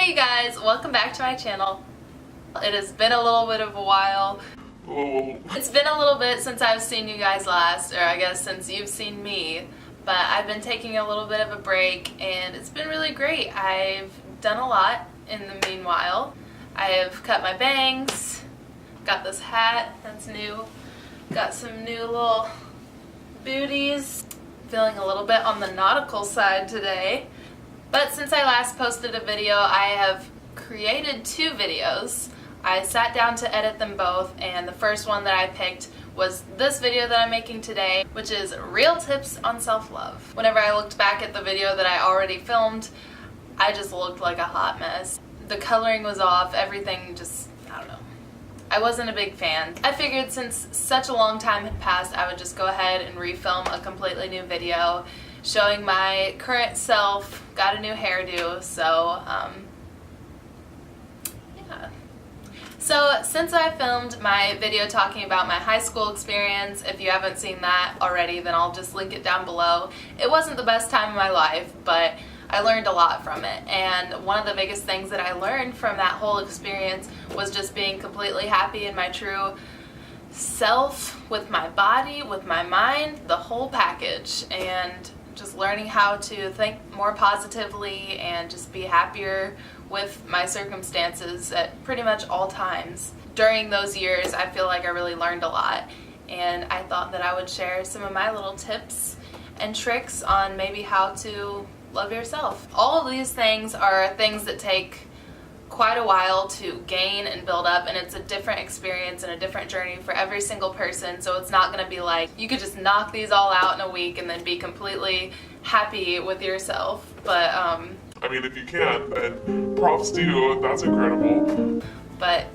Hey guys, welcome back to my channel. It has been a little bit of a while. It's been a little bit since I've seen you guys last, or I guess since you've seen me, but I've been taking a little bit of a break and it's been really great. I've done a lot in the meanwhile. I have cut my bangs, got this hat that's new, got some new little booties, feeling a little bit on the nautical side today. But since I last posted a video, I have created 2 videos. I sat down to edit them both, and the first one that I picked was this video that I'm making today, which is real tips on self-love. Whenever I looked back at the video that I already filmed, I just looked like a hot mess. The coloring was off, everything just, I don't know. I wasn't a big fan. I figured since such a long time had passed, I would just go ahead and refilm a completely new video showing my current self. Got a new hairdo, so yeah. So since I filmed my video talking about my high school experience, if you haven't seen that already, then I'll just link it down below. It wasn't the best time of my life, but I learned a lot from it, and one of the biggest things that I learned from that whole experience was just being completely happy in my true self, with my body, with my mind, the whole package, and just learning how to think more positively and just be happier with my circumstances at pretty much all times. During those years, I feel like I really learned a lot, and I thought that I would share some of my little tips and tricks on maybe how to love yourself. All of these things are things that take quite a while to gain and build up, and it's a different experience and a different journey for every single person, so it's not going to be like you could just knock these all out in a week and then be completely happy with yourself. But I mean, if you can, then props to you, that's incredible. But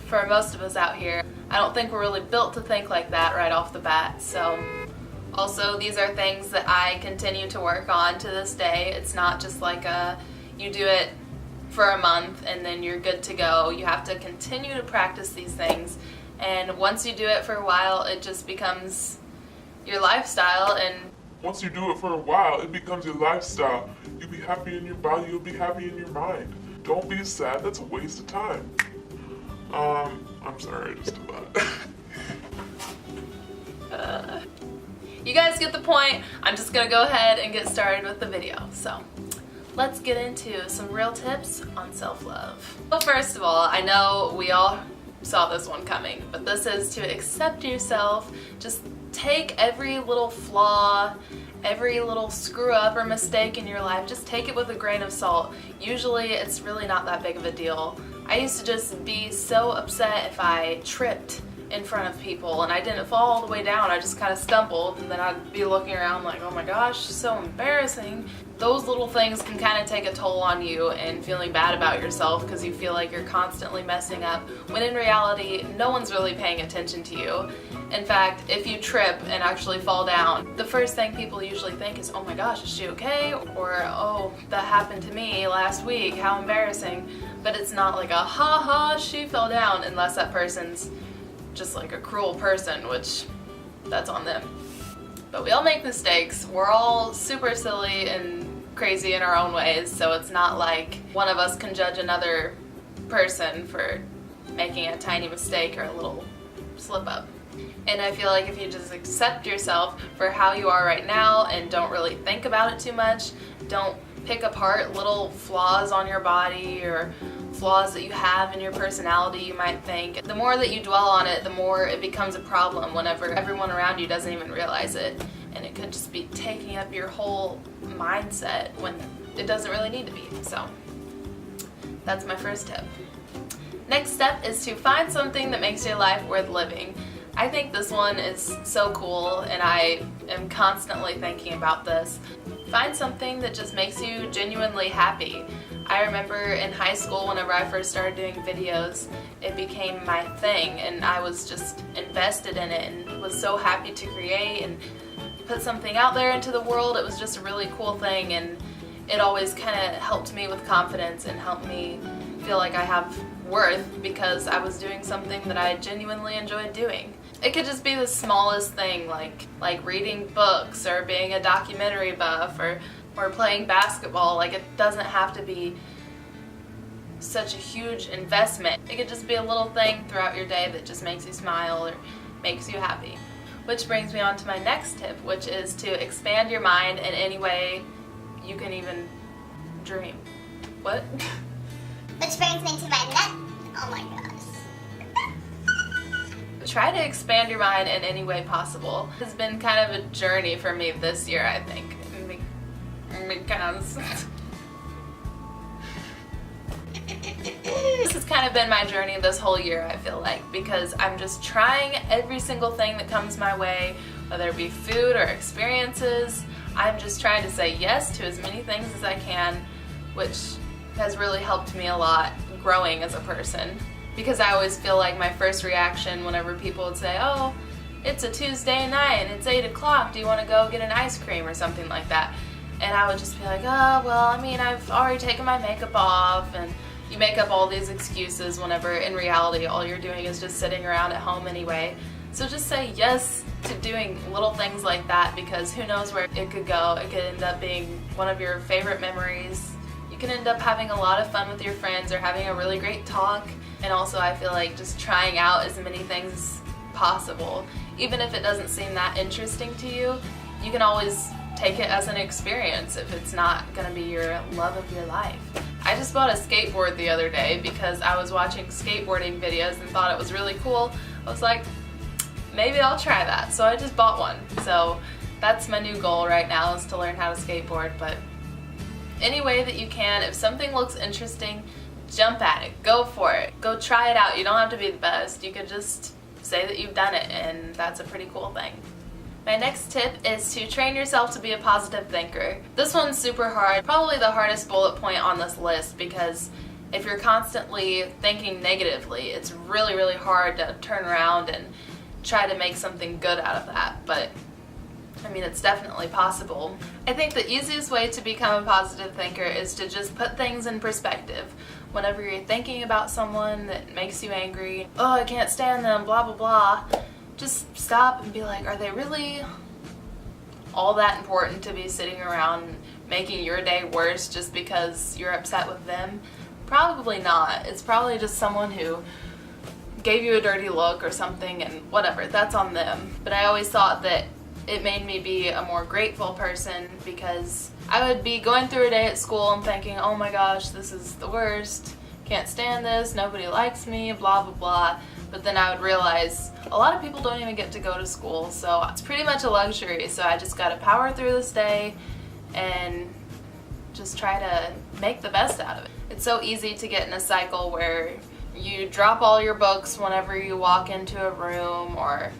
for most of us out here, I don't think we're really built to think like that right off the bat. So also, these are things that I continue to work on to this day. It's not just like you do it for a month and then you're good to go. You have to continue to practice these things, and once you do it for a while, it just becomes your lifestyle. And once you do it for a while, it becomes your lifestyle. You'll be happy in your body, you'll be happy in your mind. Don't be sad, that's a waste of time. I'm sorry, I just did that. You guys get the point. I'm just gonna go ahead and get started with the video. So let's get into some real tips on self-love. Well, first of all, I know we all saw this one coming, but this is to accept yourself. Just take every little flaw, every little screw up or mistake in your life, just take it with a grain of salt. Usually it's really not that big of a deal. I used to just be so upset if I tripped in front of people and I didn't fall all the way down, I just kind of stumbled, and then I'd be looking around like, oh my gosh, so embarrassing. Those little things can kind of take a toll on you and feeling bad about yourself because you feel like you're constantly messing up, when in reality no one's really paying attention to you. In fact, if you trip and actually fall down, the first thing people usually think is, oh my gosh, is she okay? Or, oh, that happened to me last week, how embarrassing. But it's not like a ha ha, she fell down, unless that person's just like a cruel person, which that's on them. But we all make mistakes. We're all super silly and crazy in our own ways, so it's not like one of us can judge another person for making a tiny mistake or a little slip up. And I feel like if you just accept yourself for how you are right now and don't really think about it too much, don't pick apart little flaws on your body or flaws that you have in your personality, you might think. The more that you dwell on it, the more it becomes a problem whenever everyone around you doesn't even realize it. And it could just be taking up your whole mindset when it doesn't really need to be. So that's my first tip. Next step is to find something that makes your life worth living. I think this one is so cool, and I am constantly thinking about this. Find something that just makes you genuinely happy. I remember in high school, whenever I first started doing videos, it became my thing, and I was just invested in it and was so happy to create and put something out there into the world. It was just a really cool thing, and it always kind of helped me with confidence and helped me feel like I have worth because I was doing something that I genuinely enjoyed doing. It could just be the smallest thing, like reading books or being a documentary buff or playing basketball. Like, it doesn't have to be such a huge investment. It could just be a little thing throughout your day that just makes you smile or makes you happy. Which brings me on to my next tip, which is to expand your mind in any way you can even dream. What? Which brings me to my next, oh my gosh. Try to expand your mind in any way possible. It's been kind of a journey for me this year, I think. Because this has kind of been my journey this whole year, I feel like, because I'm just trying every single thing that comes my way, whether it be food or experiences. I'm just trying to say yes to as many things as I can, which has really helped me a lot growing as a person. Because I always feel like my first reaction whenever people would say, oh, it's a Tuesday night and it's 8 o'clock, do you want to go get an ice cream or something like that? And I would just be like, oh, well, I mean, I've already taken my makeup off, and you make up all these excuses whenever in reality all you're doing is just sitting around at home anyway. So just say yes to doing little things like that, because who knows where it could go. It could end up being one of your favorite memories. You can end up having a lot of fun with your friends or having a really great talk. And also I feel like just trying out as many things as possible. Even if it doesn't seem that interesting to you, you can always take it as an experience if it's not going to be your love of your life. I just bought a skateboard the other day because I was watching skateboarding videos and thought it was really cool. I was like, maybe I'll try that. So I just bought one. So that's my new goal right now, is to learn how to skateboard. But any way that you can, if something looks interesting, jump at it. Go for it. Go try it out. You don't have to be the best. You could just say that you've done it, and that's a pretty cool thing. My next tip is to train yourself to be a positive thinker. This one's super hard, probably the hardest bullet point on this list, because if you're constantly thinking negatively, it's really, really hard to turn around and try to make something good out of that. But I mean, it's definitely possible. I think the easiest way to become a positive thinker is to just put things in perspective. Whenever you're thinking about someone that makes you angry, oh, I can't stand them, blah, blah, blah, just stop and be like, are they really all that important to be sitting around making your day worse just because you're upset with them? Probably not. It's probably just someone who gave you a dirty look or something, and whatever, that's on them. But I always thought that it made me be a more grateful person, because I would be going through a day at school and thinking, oh my gosh, this is the worst, can't stand this, nobody likes me, blah, blah, blah. But then I would realize a lot of people don't even get to go to school, so it's pretty much a luxury. So I just gotta power through this day and just try to make the best out of it. It's so easy to get in a cycle where you drop all your books whenever you walk into a room, or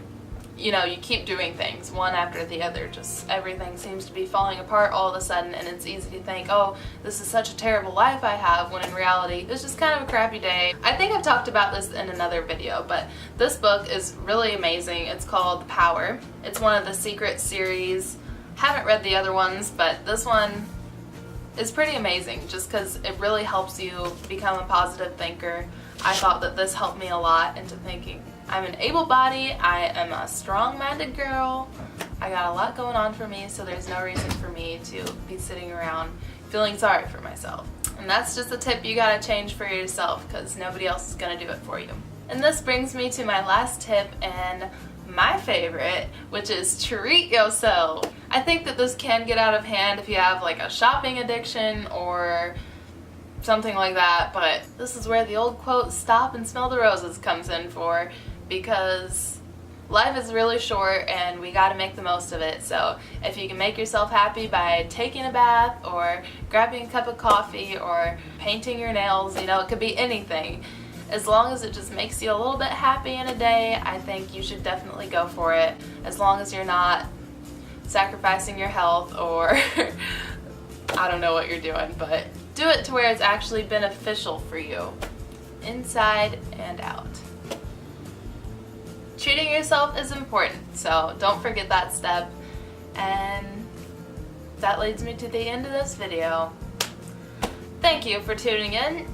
you know, you keep doing things one after the other, just everything seems to be falling apart all of a sudden, and it's easy to think, oh, this is such a terrible life I have, when in reality it's just kind of a crappy day. I think I've talked about this in another video, but this book is really amazing. It's called The Power. It's one of the Secret series. Haven't read the other ones, but this one is pretty amazing just because it really helps you become a positive thinker. I thought that this helped me a lot into thinking, I'm an able-bodied, I am a strong-minded girl, I got a lot going on for me, so there's no reason for me to be sitting around feeling sorry for myself. And that's just a tip you gotta change for yourself, because nobody else is gonna do it for you. And this brings me to my last tip, and my favorite, which is treat yourself. I think that this can get out of hand if you have like a shopping addiction or something like that, but this is where the old quote, stop and smell the roses, comes in for, because life is really short and we gotta make the most of it. So if you can make yourself happy by taking a bath or grabbing a cup of coffee or painting your nails, you know, it could be anything. As long as it just makes you a little bit happy in a day, I think you should definitely go for it, as long as you're not sacrificing your health or I don't know what you're doing, but do it to where it's actually beneficial for you, inside and out. Treating yourself is important, so don't forget that step. And that leads me to the end of this video. Thank you for tuning in.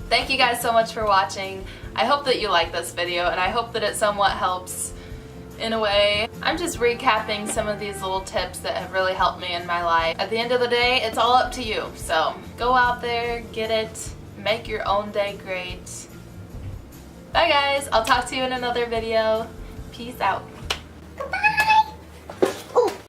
Thank you guys so much for watching. I hope that you like this video, and I hope that it somewhat helps in a way. I'm just recapping some of these little tips that have really helped me in my life. At the end of the day, it's all up to you. So go out there, get it, make your own day great. Bye guys, I'll talk to you in another video. Peace out.